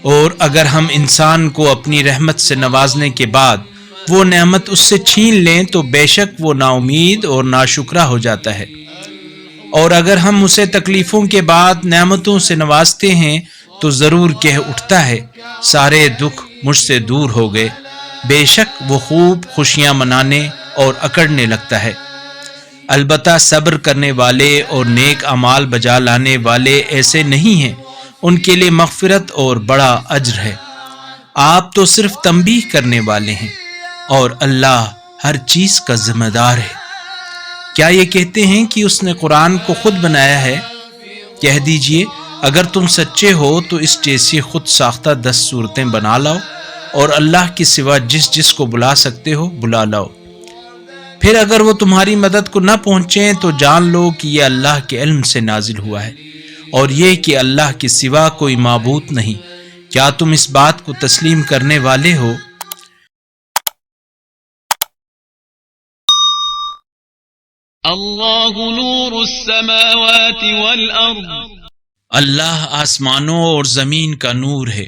اور اگر ہم انسان کو اپنی رحمت سے نوازنے کے بعد وہ نعمت اس سے چھین لیں تو بے شک وہ نا امید اور ناشکرا ہو جاتا ہے، اور اگر ہم اسے تکلیفوں کے بعد نعمتوں سے نوازتے ہیں تو ضرور کہہ اٹھتا ہے سارے دکھ مجھ سے دور ہو گئے۔ بے شک وہ خوب خوشیاں منانے اور اکڑنے لگتا ہے۔ البتہ صبر کرنے والے اور نیک اعمال بجا لانے والے ایسے نہیں ہیں، ان کے لیے مغفرت اور بڑا اجر ہے۔ آپ تو صرف تنبیہ کرنے والے ہیں اور اللہ ہر چیز کا ذمہ دار ہے۔ کیا یہ کہتے ہیں کہ اس نے قرآن کو خود بنایا ہے؟ کہہ دیجئے اگر تم سچے ہو تو اس جیسی خود ساختہ 10 صورتیں بنا لاؤ اور اللہ کے سوا جس جس کو بلا سکتے ہو بلا لاؤ، پھر اگر وہ تمہاری مدد کو نہ پہنچیں تو جان لو کہ یہ اللہ کے علم سے نازل ہوا ہے، اور یہ کہ اللہ کے سوا کوئی معبود نہیں۔ کیا تم اس بات کو تسلیم کرنے والے ہو؟ اللہ نور السماوات والارض، اللہ آسمانوں اور زمین کا نور ہے۔